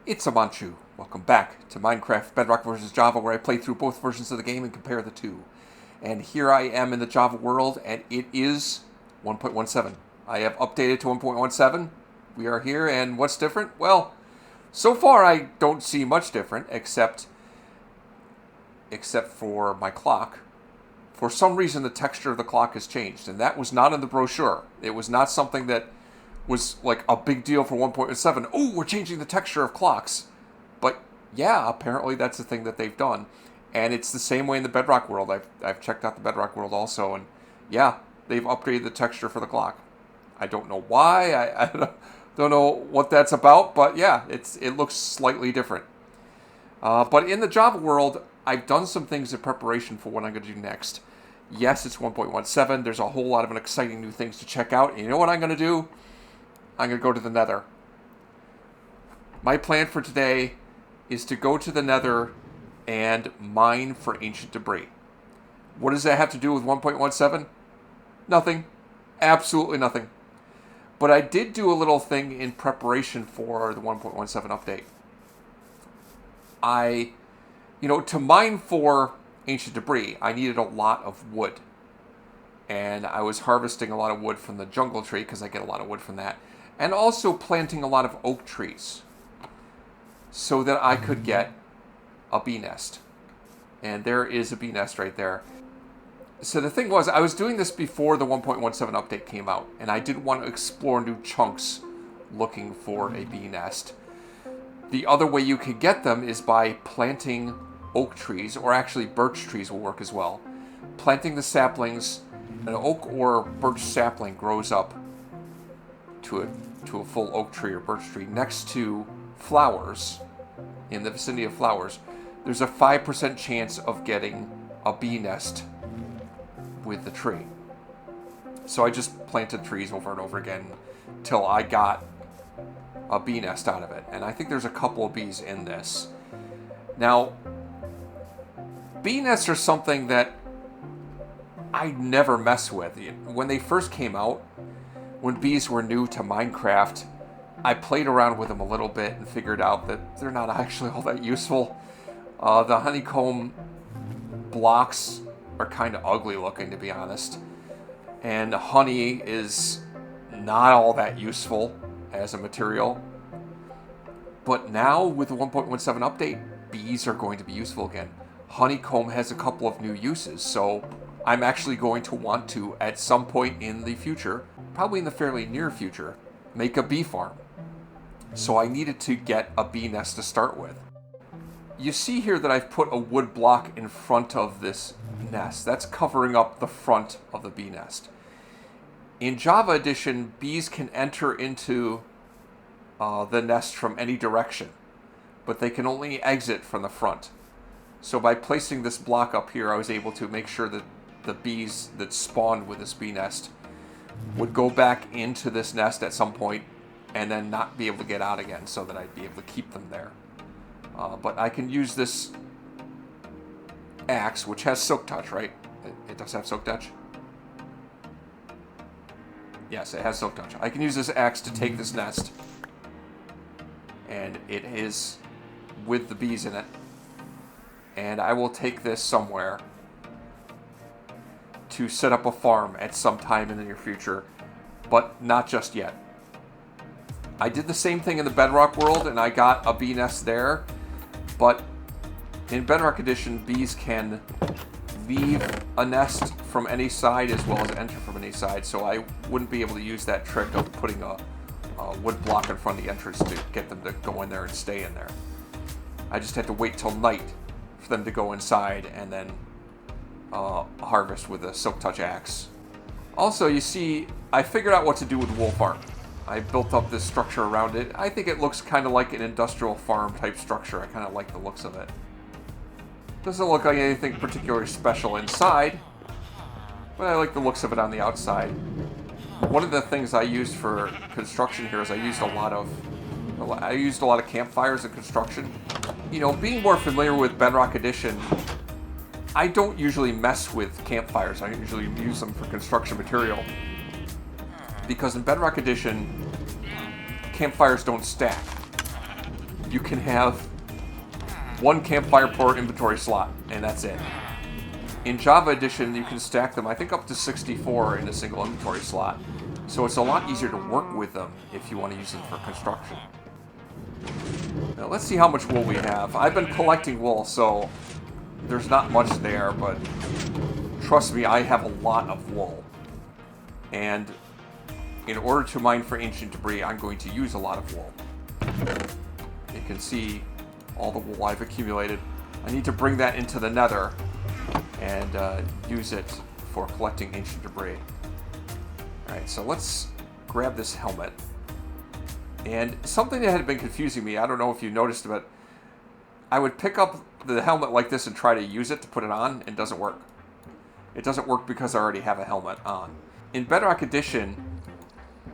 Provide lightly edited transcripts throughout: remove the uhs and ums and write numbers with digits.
It's Amanchu. Welcome back to Minecraft Bedrock versus Java, where I play through both versions of the game and compare the two. And here I am in the Java world, and it is 1.17. I have updated to 1.17. We are here, and what's different? Well, so far I don't see much different, except for my clock. For some reason, the texture of the clock has changed, and that was not in the brochure. It was not something that was like a big deal for 1.7. Oh, we're changing the texture of clocks. But yeah, apparently that's the thing that they've done. And it's the same way in the Bedrock world. I've checked out the Bedrock world also, and yeah, they've upgraded the texture for the clock. I don't know why. I don't know what that's about, but yeah, it looks slightly different. But in the Java world, I've done some things in preparation for what I'm going to do next. Yes, it's 1.17. There's a whole lot of exciting new things to check out. And you know what I'm going to do? I'm going to go to the Nether. My plan for today is to go to the Nether and mine for ancient debris. What does that have to do with 1.17? Nothing. Absolutely nothing. But I did do a little thing in preparation for the 1.17 update. To mine for ancient debris, I needed a lot of wood. And I was harvesting a lot of wood from the jungle tree, because I get a lot of wood from that. And also planting a lot of oak trees, so that I could get a bee nest. And there is a bee nest right there. So the thing was, I was doing this before the 1.17 update came out, and I didn't want to explore new chunks looking for a bee nest. The other way you could get them is by planting oak trees, or actually birch trees will work as well. Planting the saplings, an oak or birch sapling grows up to a full oak tree or birch tree next to flowers, in the vicinity of flowers. There's a 5% chance of getting a bee nest with the tree. So I just planted trees over and over again till I got a bee nest out of it. And I think there's a couple of bees in this. Now, bee nests are something that I never mess with. When they first came out, when bees were new to Minecraft, I played around with them a little bit and figured out that they're not actually all that useful. The honeycomb blocks are kind of ugly looking, to be honest. And honey is not all that useful as a material. But now, with the 1.17 update, bees are going to be useful again. Honeycomb has a couple of new uses, so I'm actually going to want to, at some point in the future, probably in the fairly near future, make a bee farm. So I needed to get a bee nest to start with. You see here that I've put a wood block in front of this nest. That's covering up the front of the bee nest. In Java Edition, bees can enter into the nest from any direction, but they can only exit from the front. So by placing this block up here, I was able to make sure that the bees that spawned with this bee nest would go back into this nest at some point and then not be able to get out again, so that I'd be able to keep them there. But I can use this axe, which has silk touch, right? It does have silk touch? Yes, it has silk touch. I can use this axe to take this nest, and it is with the bees in it. And I will take this somewhere to set up a farm at some time in the near future, but not just yet. I did the same thing in the Bedrock world, and I got a bee nest there, but in Bedrock Edition, bees can leave a nest from any side as well as enter from any side, so I wouldn't be able to use that trick of putting a wood block in front of the entrance to get them to go in there and stay in there. I just had to wait till night for them to go inside and then harvest with a silk touch axe. Also, you see, I figured out what to do with wool farm. I built up this structure around it. I think it looks kind of like an industrial farm type structure. I kind of like the looks of it. Doesn't look like anything particularly special inside, but I like the looks of it on the outside. One of the things I used for construction here is I used a lot of campfires in construction. You know, being more familiar with Bedrock Edition, I don't usually mess with campfires. I usually use them for construction material. Because in Bedrock Edition, campfires don't stack. you can have one campfire per inventory slot, and that's it. In Java Edition, you can stack them, I think, up to 64 in a single inventory slot. So it's a lot easier to work with them if you want to use them for construction. Now let's see how much wool we have. I've been collecting wool, so there's not much there, but trust me, I have a lot of wool. And in order to mine for ancient debris, I'm going to use a lot of wool. You can see all the wool I've accumulated. I need to bring that into the nether and use it for collecting ancient debris. Alright, so let's grab this helmet. And something that had been confusing me, I don't know if you noticed, but I would pick up the helmet like this and try to use it to put it on, and it doesn't work. It doesn't work because I already have a helmet on. In Bedrock Edition,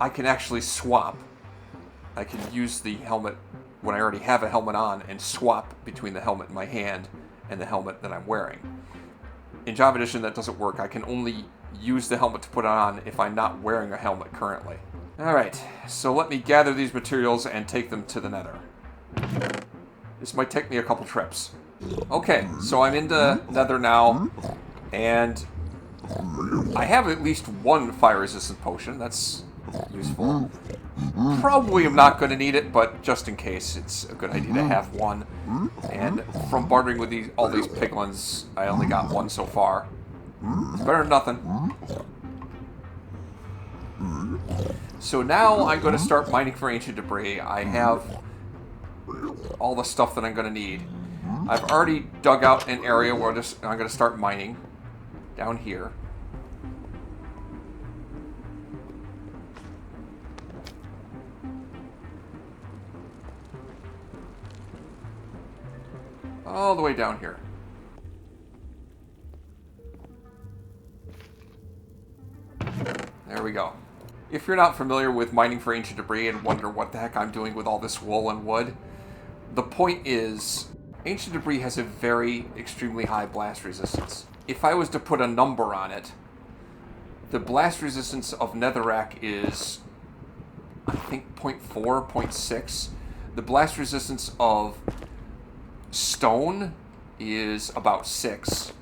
I can actually swap. I can use the helmet when I already have a helmet on and swap between the helmet in my hand and the helmet that I'm wearing. In Java Edition, that doesn't work. I can only use the helmet to put on if I'm not wearing a helmet currently. Alright, so let me gather these materials and take them to the nether. This might take me a couple trips. Okay, so I'm in the nether now, and I have at least one fire-resistant potion. That's useful. Probably am not going to need it, but just in case, it's a good idea to have one. And from bartering with all these piglins, I only got one so far. It's better than nothing. So now I'm going to start mining for ancient debris. I have all the stuff that I'm going to need. I've already dug out an area where I'm going to start mining down here. All the way down here. There we go. If you're not familiar with mining for ancient debris and wonder what the heck I'm doing with all this wool and wood, the point is, ancient debris has a very extremely high blast resistance. If I was to put a number on it, the blast resistance of netherrack is, I think, 0.4, 0.6. The blast resistance of stone is about 6.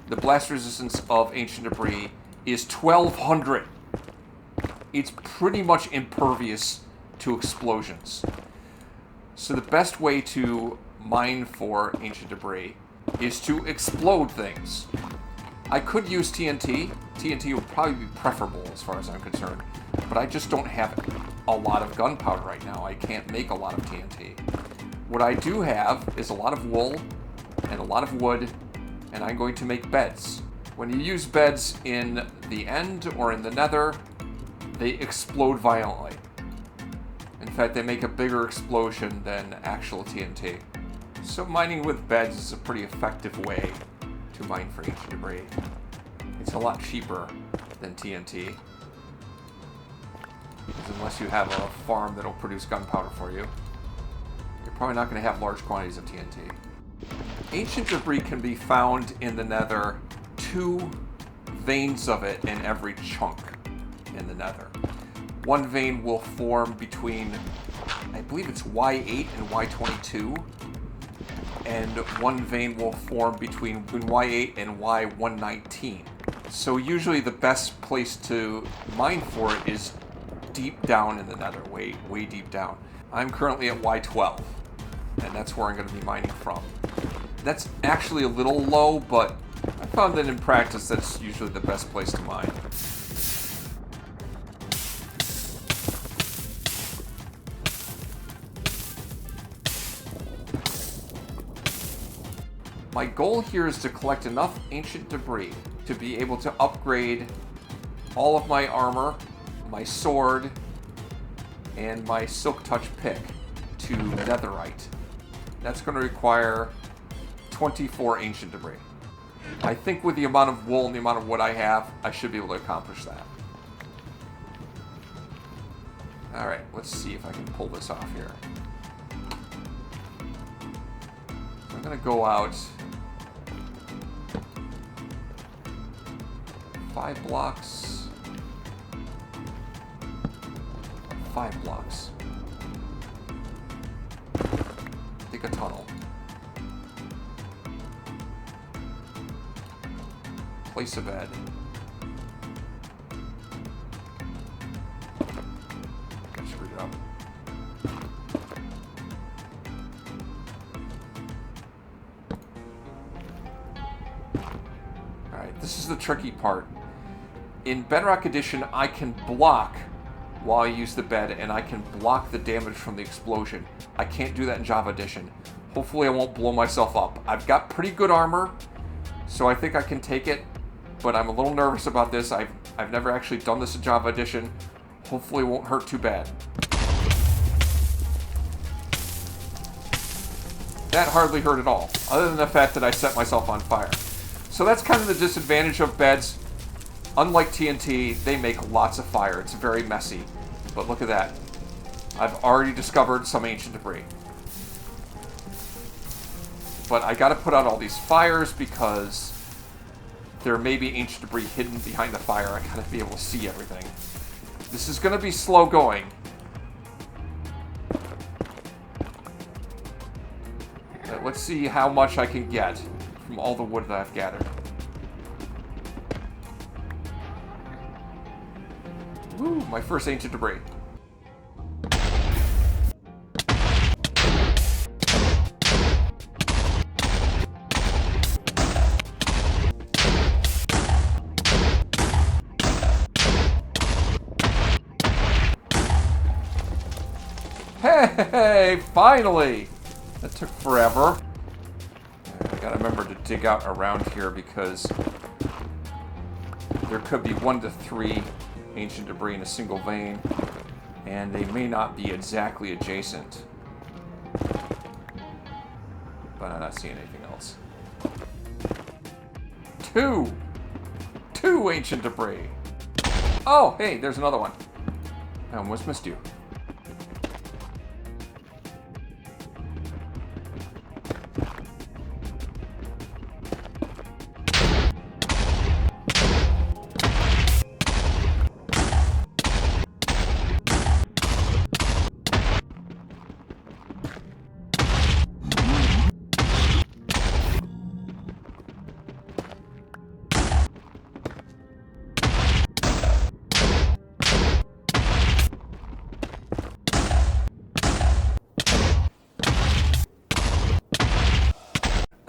The blast resistance of ancient debris is 1200. It's pretty much impervious to explosions. So the best way to mine for ancient debris is to explode things. I could use TNT. TNT would probably be preferable as far as I'm concerned, but I just don't have a lot of gunpowder right now. I can't make a lot of TNT. What I do have is a lot of wool and a lot of wood, and I'm going to make beds. When you use beds in the end or in the nether, they explode violently. In fact, they make a bigger explosion than actual TNT. So mining with beds is a pretty effective way to mine for ancient debris. It's a lot cheaper than TNT. Because unless you have a farm that'll produce gunpowder for you, you're probably not going to have large quantities of TNT. Ancient debris can be found in the nether, 2 veins of it in every chunk in the nether. One vein will form between, I believe it's Y8 and Y22, and one vein will form between Y8 and Y119. So usually the best place to mine for it is deep down in the nether, way deep down. I'm currently at Y12, and that's where I'm going to be mining from. That's actually a little low, but I found that in practice that's usually the best place to mine. My goal here is to collect enough ancient debris to be able to upgrade all of my armor, my sword, and my Silk Touch pick to netherite. That's going to require 24 ancient debris. I think with the amount of wool and the amount of wood I have, I should be able to accomplish that. Alright, let's see if I can pull this off here. So I'm going to go out 5 blocks. 5 blocks. Dig a tunnel. Place a bed. I screwed it up. Alright, this is the tricky part. In Bedrock Edition, I can block while I use the bed, and I can block the damage from the explosion. I can't do that in Java Edition. Hopefully I won't blow myself up. I've got pretty good armor, so I think I can take it, but I'm a little nervous about this. I've never actually done this in Java Edition. Hopefully it won't hurt too bad. That hardly hurt at all, other than the fact that I set myself on fire. So that's kind of the disadvantage of beds. Unlike TNT, they make lots of fire. It's very messy. But look at that. I've already discovered some ancient debris. But I gotta put out all these fires because there may be ancient debris hidden behind the fire. I gotta be able to see everything. This is gonna be slow going. Let's see how much I can get from all the wood that I've gathered. Woo, my first ancient debris. Hey, finally! That took forever. I gotta remember to dig out around here because there could be 1 to 3 ancient debris in a single vein, and they may not be exactly adjacent. But I'm not seeing anything else. 2 ancient debris. Oh, hey, there's another one. I almost missed you.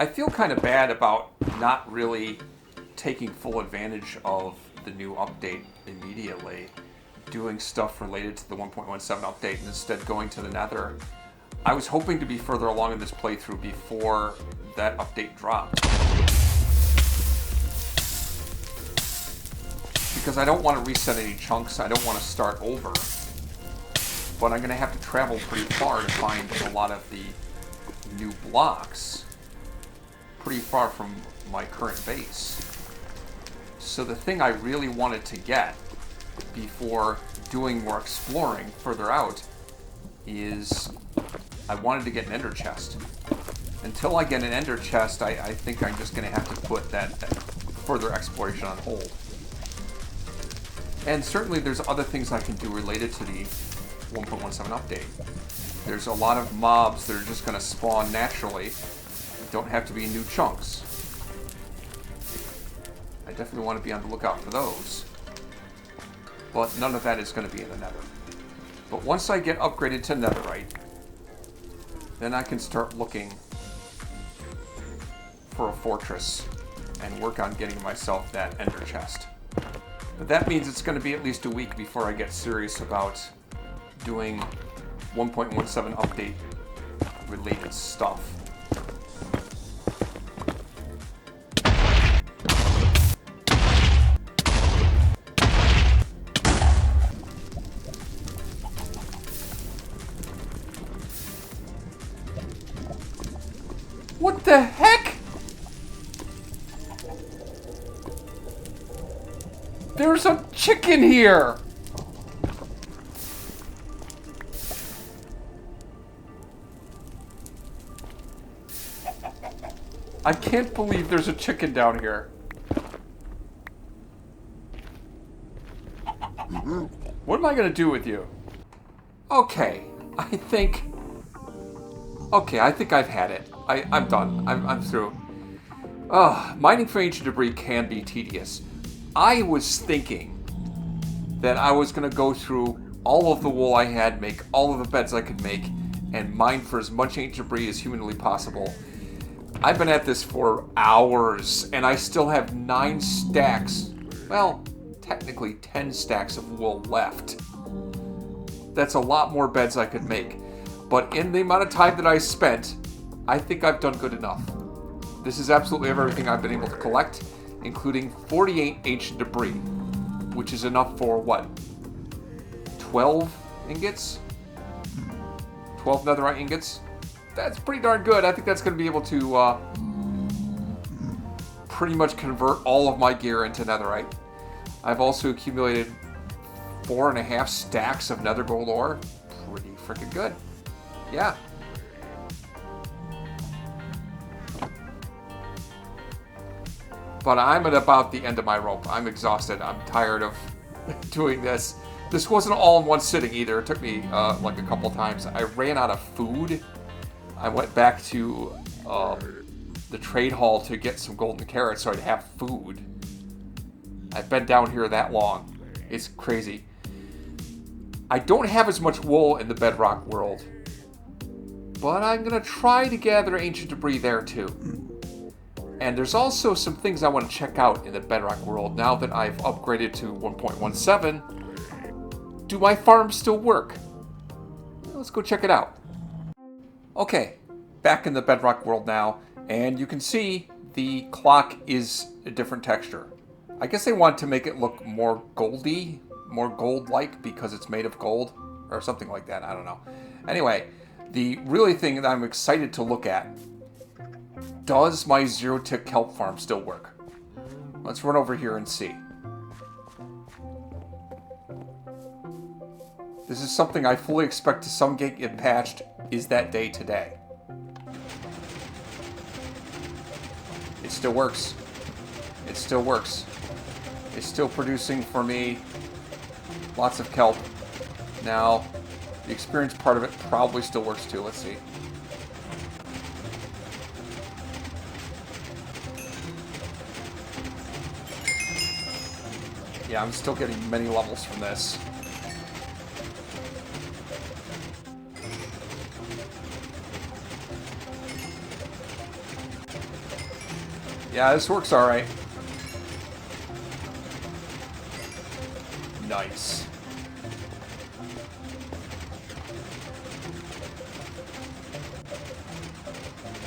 I feel kind of bad about not really taking full advantage of the new update immediately, doing stuff related to the 1.17 update and instead going to the Nether. I was hoping to be further along in this playthrough before that update dropped. Because I don't want to reset any chunks, I don't want to start over. But I'm going to have to travel pretty far to find a lot of the new blocks. Pretty far from my current base. So the thing I really wanted to get before doing more exploring further out is I wanted to get an ender chest. Until I get an ender chest, I think I'm just going to have to put that further exploration on hold. And certainly there's other things I can do related to the 1.17 update. There's a lot of mobs that are just going to spawn naturally. Don't have to be new chunks. I definitely want to be on the lookout for those. But none of that is going to be in the Nether. But once I get upgraded to Netherite, then I can start looking for a fortress and work on getting myself that ender chest. But that means it's going to be at least a week before I get serious about doing 1.17 update related stuff. What the heck? There's a chicken here! I can't believe there's a chicken down here. What am I gonna do with you? Okay, I think... Okay, I think I've had it. I'm done. I'm through. Mining for ancient debris can be tedious. I was thinking that I was going to go through all of the wool I had, make all of the beds I could make, and mine for as much ancient debris as humanly possible. I've been at this for hours, and I still have 9 stacks, well, technically 10 stacks of wool left. That's a lot more beds I could make. But in the amount of time that I spent, I think I've done good enough. This is absolutely everything I've been able to collect, including 48 ancient debris, which is enough for, what, 12 ingots? 12 netherite ingots? That's pretty darn good. I think that's going to be able to pretty much convert all of my gear into netherite. I've also accumulated 4.5 stacks of nether gold ore. Pretty freaking good. Yeah. But I'm at about the end of my rope. I'm exhausted. I'm tired of doing this. This wasn't all in one sitting either. It took me like a couple times. I ran out of food. I went back to the trade hall to get some golden carrots so I'd have food. I've been down here that long. It's crazy. I don't have as much wool in the Bedrock world, but I'm going to try to gather ancient debris there too. And there's also some things I want to check out in the Bedrock world now that I've upgraded to 1.17. Do my farms still work? Let's go check it out. Okay, back in the Bedrock world now, and you can see the clock is a different texture. I guess they want to make it look more goldy, more gold-like because it's made of gold, or something like that, I don't know. Anyway, the really thing that I'm excited to look at, does my zero-tick kelp farm still work? Let's run over here and see. This is something I fully expect to some get patched. Is that day today? It still works. It still works. It's still producing for me lots of kelp. Now, the experience part of it probably still works too. Let's see. Yeah, I'm still getting many levels from this. Yeah, this works alright. Nice.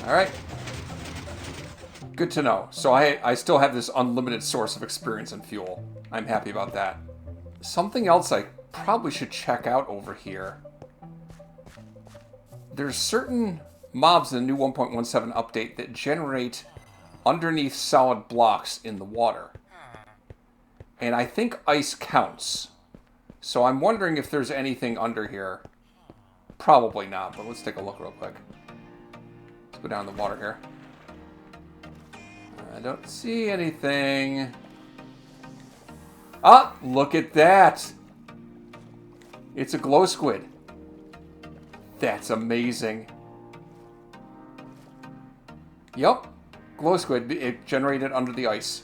Alright. Good to know. So I still have this unlimited source of experience and fuel. I'm happy about that. Something else I probably should check out over here. There's certain mobs in the new 1.17 update that generate underneath solid blocks in the water. And I think ice counts. So I'm wondering if there's anything under here. Probably not, but let's take a look real quick. Let's go down the water here. I don't see anything. Ah, look at that. It's a glow squid. That's amazing. Yup. Glow squid. It generated under the ice.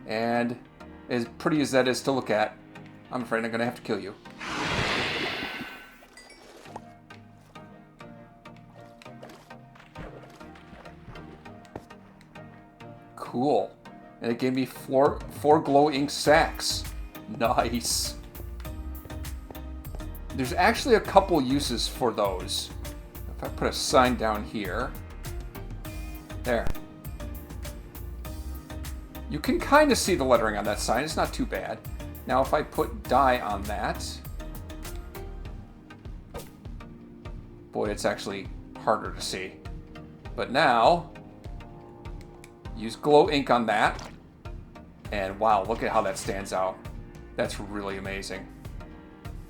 And as pretty as that is to look at, I'm afraid I'm going to have to kill you. Cool. And it gave me four glow ink sacks. Nice. There's actually a couple uses for those. If I put a sign down here. There. You can kind of see the lettering on that sign. It's not too bad. Now if I put dye on that. Boy, it's actually harder to see. But now, use glow ink on that. And wow, look at how that stands out. That's really amazing.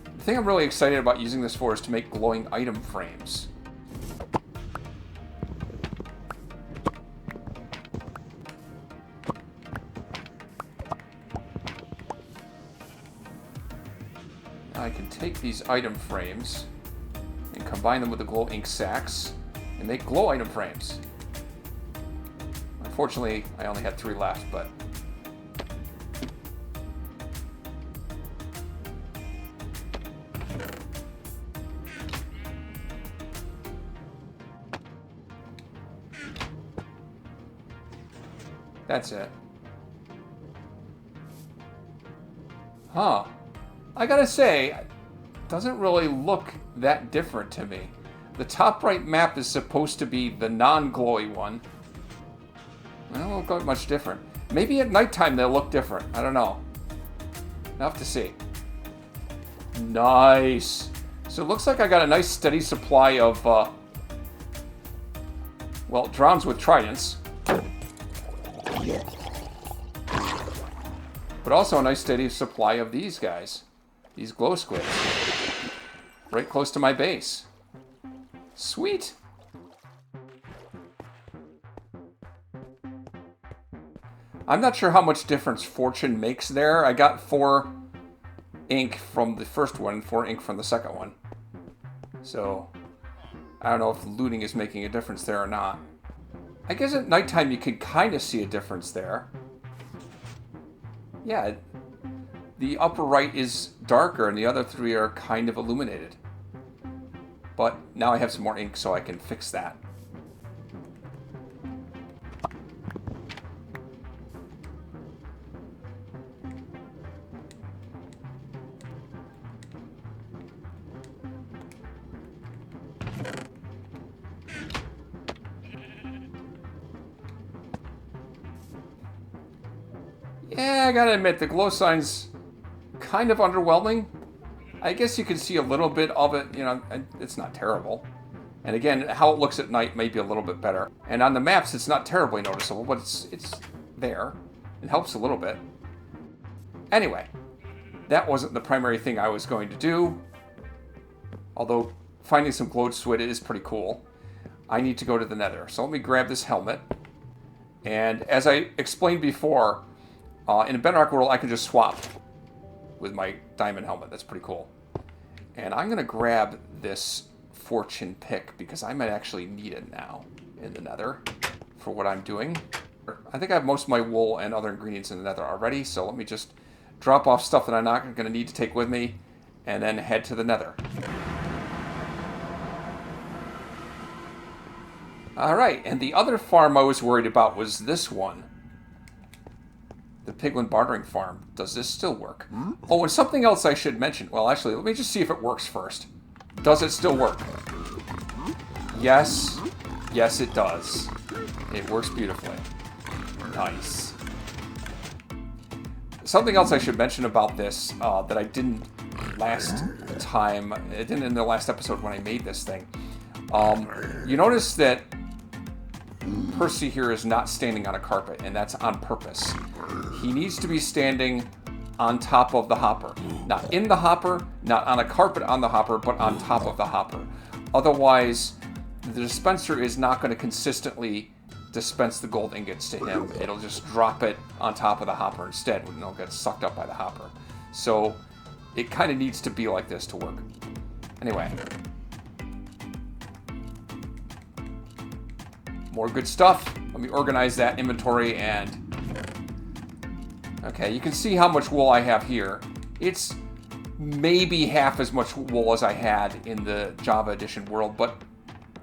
The thing I'm really excited about using this for is to make glowing item frames. I can take these item frames and combine them with the glow ink sacks and make glow item frames. Unfortunately, I only had 3 left, but... That's it. Huh. I gotta say, it doesn't really look that different to me. The top right map is supposed to be the non-glowy one. It don't look like much different. Maybe at nighttime they'll look different. I don't know. I'll have to see. Nice. So it looks like I got a nice steady supply of, well, drowns with tridents. But also a nice steady supply of these guys. These glow squids. Right close to my base. Sweet. I'm not sure how much difference fortune makes there. I got 4 ink from the first one, 4 ink from the second one. So, I don't know if looting is making a difference there or not. I guess at nighttime you can kind of see a difference there. Yeah, the upper right is darker and the other 3 are kind of illuminated. But now I have some more ink so I can fix that. Yeah, I gotta admit, the glow sign's kind of underwhelming. I guess you can see a little bit of it, you know, it's not terrible. And again, how it looks at night may be a little bit better. And on the maps, it's not terribly noticeable, but it's there. It helps a little bit. Anyway, that wasn't the primary thing I was going to do. Although, finding some glowed squid is pretty cool. I need to go to the nether. So let me grab this helmet. And as I explained before, in a Bedrock world, I can just swap with my diamond helmet. That's pretty cool. And I'm going to grab this fortune pick because I might actually need it now in the nether for what I'm doing. I think I have most of my wool and other ingredients in the nether already, so let me just drop off stuff that I'm not going to need to take with me and then head to the nether. Alright, and the other farm I was worried about was this one. The Piglin Bartering Farm. Does this still work? Oh, and something else I should mention. Well, actually, let me just see if it works first. Does it still work? Yes. Yes, it does. It works beautifully. Nice. Something else I should mention about this that I didn't last time. It didn't in the last episode when I made this thing. You notice that Percy here is not standing on a carpet, and that's on purpose. He needs to be standing on top of the hopper. Not in the hopper, not on a carpet on the hopper, but on top of the hopper. Otherwise, the dispenser is not going to consistently dispense the gold ingots to him. It'll just drop it on top of the hopper instead, and it'll get sucked up by the hopper. So, it kind of needs to be like this to work. Anyway. More good stuff. Let me organize that inventory and... Okay, you can see how much wool I have here. It's maybe half as much wool as I had in the Java Edition world, but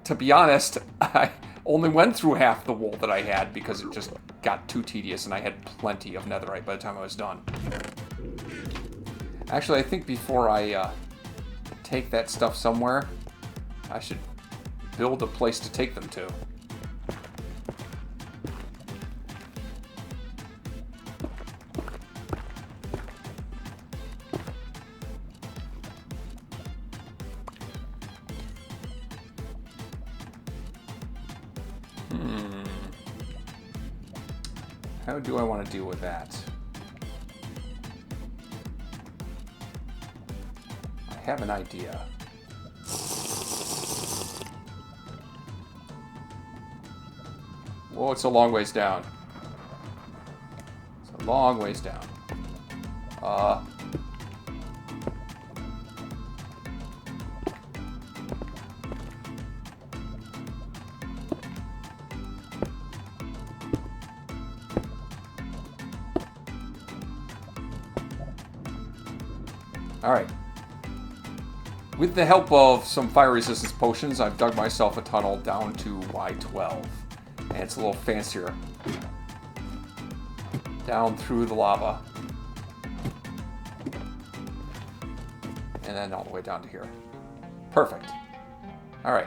to be honest, I only went through half the wool that I had because it just got too tedious and I had plenty of netherite by the time I was done. Actually, I think before I take that stuff somewhere, I should build a place to take them to. How do I want to deal with that? I have an idea. Whoa, it's a long ways down. It's a long ways down. Alright. With the help of some fire resistance potions, I've dug myself a tunnel down to Y12. And it's a little fancier. Down through the lava. And then all the way down to here. Perfect. Alright.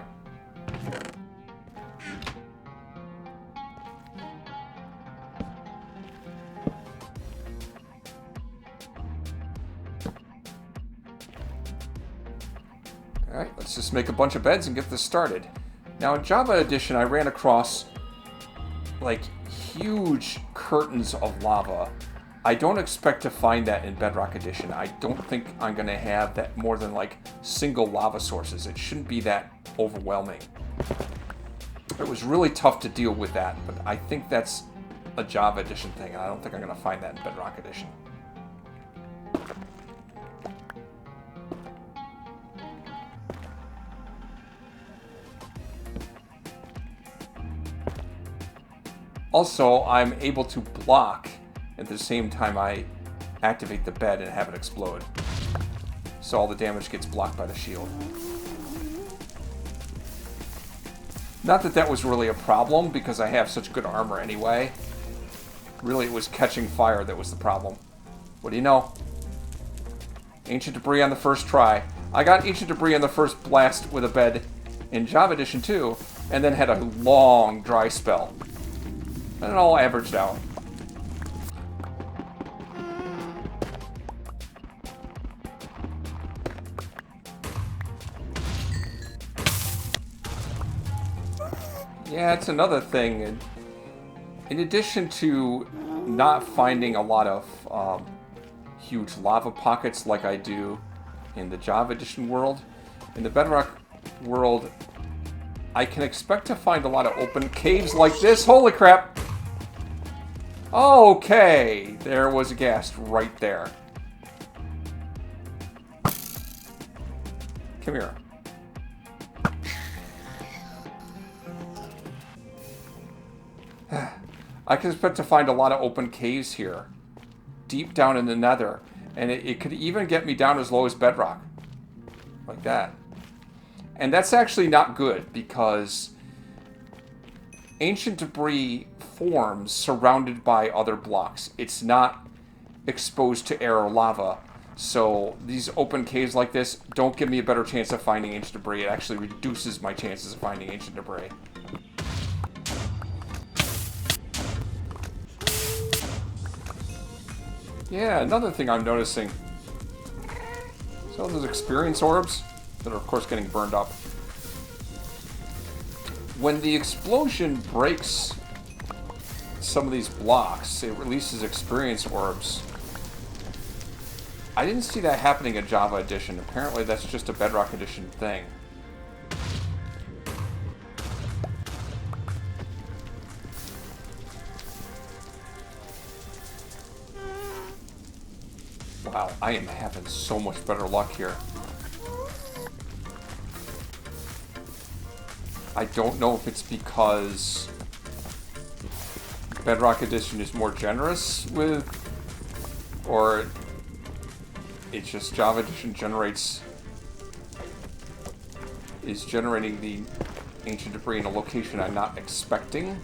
Alright, let's just make a bunch of beds and get this started. Now in Java Edition, I ran across like huge curtains of lava. I don't expect to find that in Bedrock Edition. I don't think I'm going to have that more than like single lava sources. It shouldn't be that overwhelming. It was really tough to deal with that, but I think that's a Java Edition thing. I don't think I'm going to find that in Bedrock Edition. Also, I'm able to block at the same time I activate the bed and have it explode. So all the damage gets blocked by the shield. Not that that was really a problem, because I have such good armor anyway. Really, it was catching fire that was the problem. What do you know? Ancient Debris on the first try. I got Ancient Debris on the first blast with a bed in Java Edition 2, and then had a long dry spell. And it all averaged out. Yeah, it's another thing. In addition to not finding a lot of huge lava pockets like I do in the Java Edition world, in the Bedrock world, I can expect to find a lot of open caves like this. Holy crap! Okay, there was a ghast right there. Come here. I can expect to find a lot of open caves here, deep down in the nether, and it could even get me down as low as bedrock, like that. And that's actually not good, because ancient debris forms surrounded by other blocks. It's not exposed to air or lava, so these open caves like this don't give me a better chance of finding ancient debris. It actually reduces my chances of finding ancient debris. Yeah, another thing I'm noticing. So those experience orbs that are of course getting burned up. When the explosion breaks some of these blocks, it releases experience orbs. I didn't see that happening in Java Edition. Apparently that's just a Bedrock Edition thing. Wow, I am having so much better luck here. I don't know if it's because Bedrock Edition is more generous with, or it's just Java Edition is generating the ancient debris in a location I'm not expecting.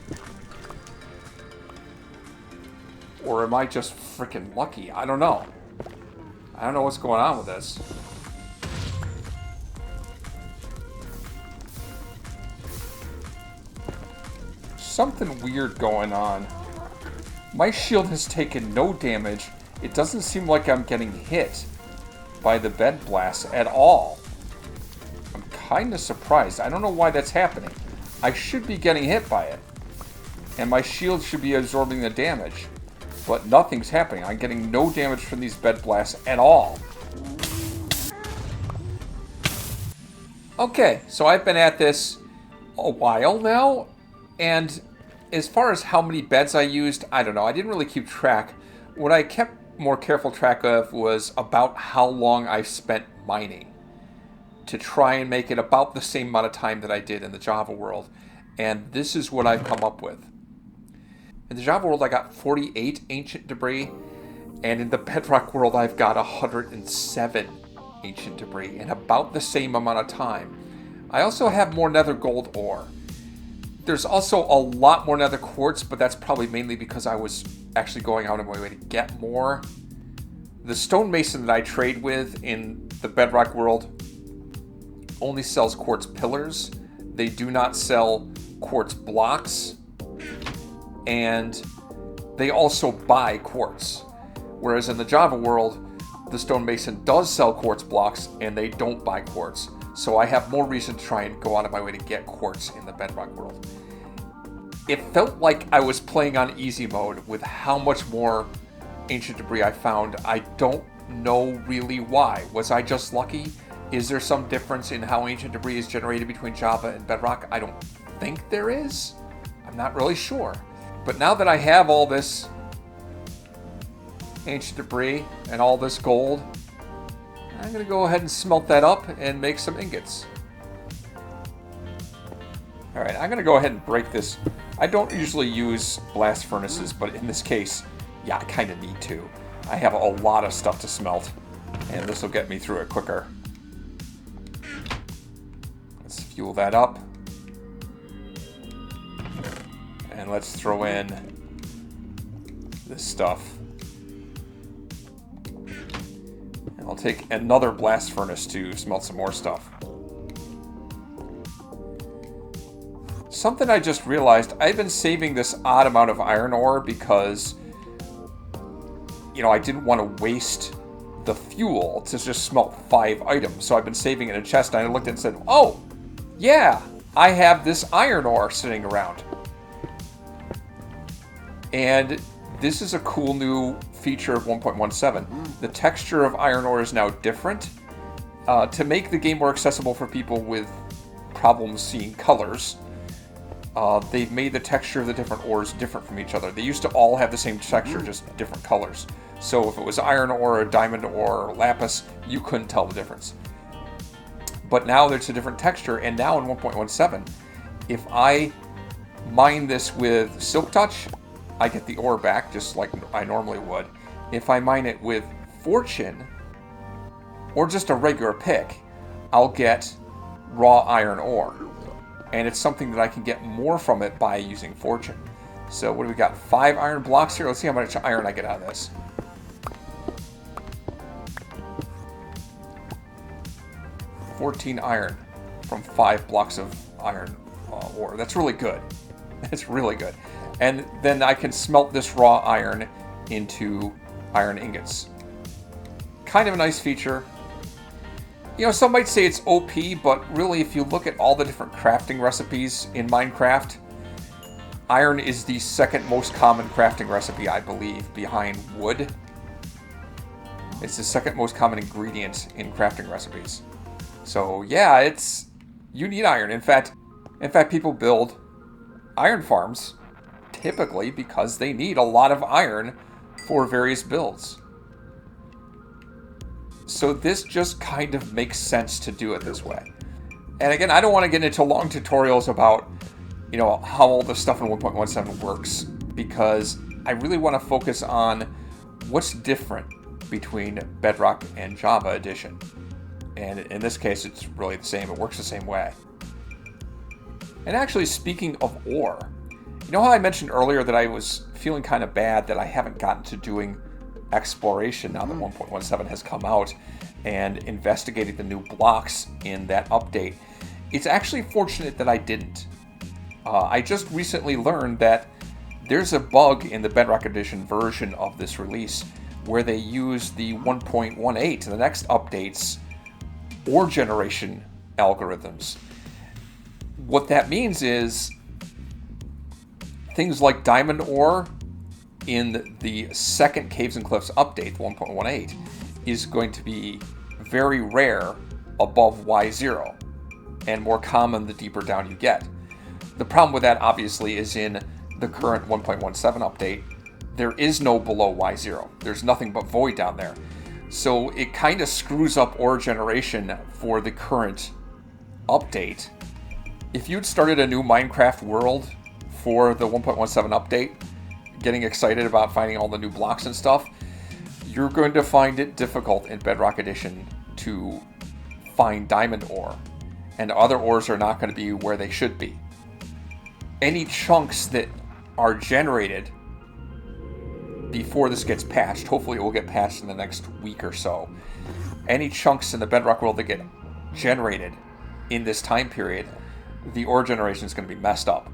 Or am I just freaking lucky? I don't know. I don't know what's going on with this. Something weird going on. My shield has taken no damage. It doesn't seem like I'm getting hit by the bed blast at all. I'm kind of surprised. I don't know why that's happening. I should be getting hit by it, and my shield should be absorbing the damage. But nothing's happening. I'm getting no damage from these bed blasts at all. Okay, so I've been at this a while now, and as far as how many beds I used, I don't know. I didn't really keep track. What I kept more careful track of was about how long I spent mining to try and make it about the same amount of time that I did in the Java world. And this is what I've come up with. In the Java world, I got 48 ancient debris, and in the Bedrock world, I've got 107 ancient debris in about the same amount of time. I also have more nether gold ore. There's also a lot more nether quartz, but that's probably mainly because I was actually going out of my way to get more. The stonemason that I trade with in the Bedrock world only sells quartz pillars. They do not sell quartz blocks, and they also buy quartz. Whereas in the Java world, the stonemason does sell quartz blocks and they don't buy quartz. So I have more reason to try and go out of my way to get quartz in the Bedrock world. It felt like I was playing on easy mode with how much more ancient debris I found. I don't know really why. Was I just lucky? Is there some difference in how ancient debris is generated between Java and Bedrock? I don't think there is. I'm not really sure. But now that I have all this ancient debris and all this gold, I'm going to go ahead and smelt that up and make some ingots. Alright, I'm going to go ahead and break this. I don't usually use blast furnaces, but in this case, yeah, I kind of need to. I have a lot of stuff to smelt, and this will get me through it quicker. Let's fuel that up. And let's throw in this stuff. And I'll take another blast furnace to smelt some more stuff. Something I just realized, I've been saving this odd amount of iron ore because, you know, I didn't want to waste the fuel to just smelt 5 items. So I've been saving it in a chest, and I looked at it and said, oh, yeah, I have this iron ore sitting around. And this is a cool new feature of 1.17. The texture of iron ore is now different. To make the game more accessible for people with problems seeing colors, they've made the texture of the different ores different from each other. They used to all have the same texture, just different colors. So if it was iron ore, or diamond ore, or lapis, you couldn't tell the difference. But now there's a different texture, and now in 1.17, if I mine this with Silk Touch, I get the ore back, just like I normally would. If I mine it with Fortune, or just a regular pick, I'll get raw iron ore. And it's something that I can get more from it by using Fortune. So what do we got? 5 iron blocks here. Let's see how much iron I get out of this. $14 iron from 5 blocks of iron ore. That's really good. That's really good. And then I can smelt this raw iron into iron ingots. Kind of a nice feature. You know, some might say it's OP, but really if you look at all the different crafting recipes in Minecraft, iron is the second most common crafting recipe, I believe, behind wood. It's the second most common ingredient in crafting recipes. So yeah, you need iron. In fact, people build iron farms typically because they need a lot of iron for various builds. So this just kind of makes sense to do it this way. And again, I don't want to get into long tutorials about, you know, how all the stuff in 1.17 works, because I really want to focus on what's different between Bedrock and Java Edition. And in this case, it's really the same. It works the same way. And actually, speaking of ore, you know how I mentioned earlier that I was feeling kind of bad that I haven't gotten to doing exploration now that 1.17 has come out and investigating the new blocks in that update? It's actually fortunate that I didn't. I just recently learned that there's a bug in the Bedrock Edition version of this release where they use the 1.18, the next update's ore generation algorithms. What that means is things like diamond ore in the second Caves and Cliffs update, 1.18, is going to be very rare above Y0 and more common the deeper down you get. The problem with that, obviously, is in the current 1.17 update, there is no below Y0. There's nothing but void down there. So it kind of screws up ore generation for the current update. If you'd started a new Minecraft world for the 1.17 update, getting excited about finding all the new blocks and stuff, you're going to find it difficult in Bedrock Edition to find diamond ore, and other ores are not going to be where they should be. Any chunks that are generated before this gets patched, hopefully it will get patched in the next week or so, any chunks in the Bedrock world that get generated in this time period, the ore generation is going to be messed up.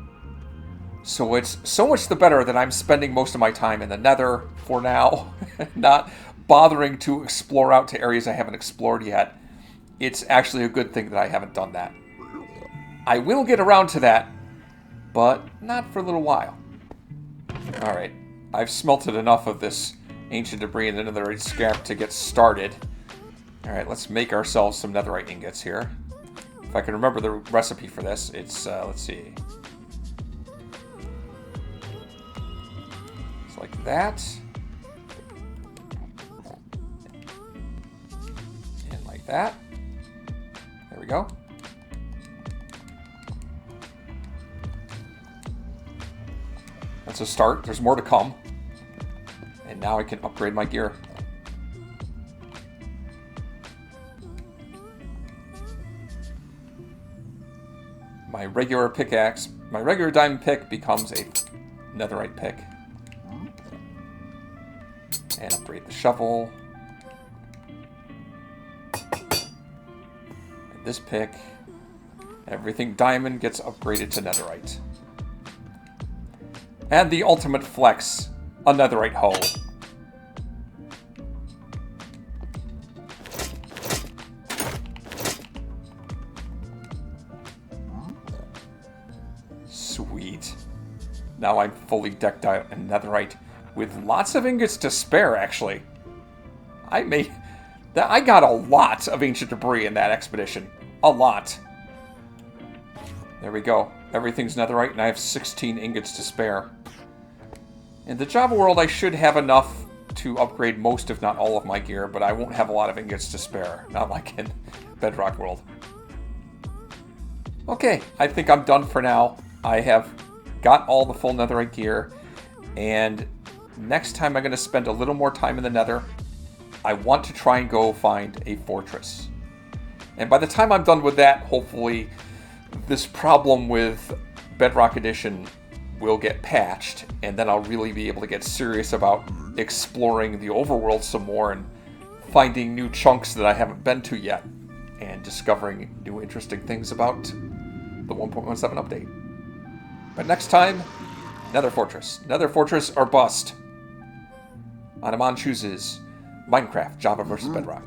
So it's so much the better that I'm spending most of my time in the Nether for now, not bothering to explore out to areas I haven't explored yet. It's actually a good thing that I haven't done that. I will get around to that, but not for a little while. Alright, I've smelted enough of this ancient debris and the netherite scrap to get started. Alright, let's make ourselves some netherite ingots here. If I can remember the recipe for this, it's, let's see. It's like that. And like that. There we go. That's a start. There's more to come. And now I can upgrade my gear. My regular pickaxe, my regular diamond pick becomes a netherite pick. And upgrade the shovel. And this pick. Everything diamond gets upgraded to netherite. And the ultimate flex, a netherite hoe. Sweet. Now I'm fully decked out in netherite with lots of ingots to spare, actually. I got a lot of ancient debris in that expedition. A lot. There we go. Everything's netherite, and I have 16 ingots to spare. In the Java world, I should have enough to upgrade most, if not all, of my gear, but I won't have a lot of ingots to spare. Not like in Bedrock world. Okay, I think I'm done for now. I have got all the full netherite gear, and next time I'm going to spend a little more time in the nether. I want to try and go find a fortress. And by the time I'm done with that, hopefully this problem with Bedrock Edition will get patched, and then I'll really be able to get serious about exploring the overworld some more and finding new chunks that I haven't been to yet, and discovering new interesting things about the 1.17 update. But next time, Nether Fortress. Nether Fortress or bust. Anaman chooses Minecraft, Java versus Bedrock.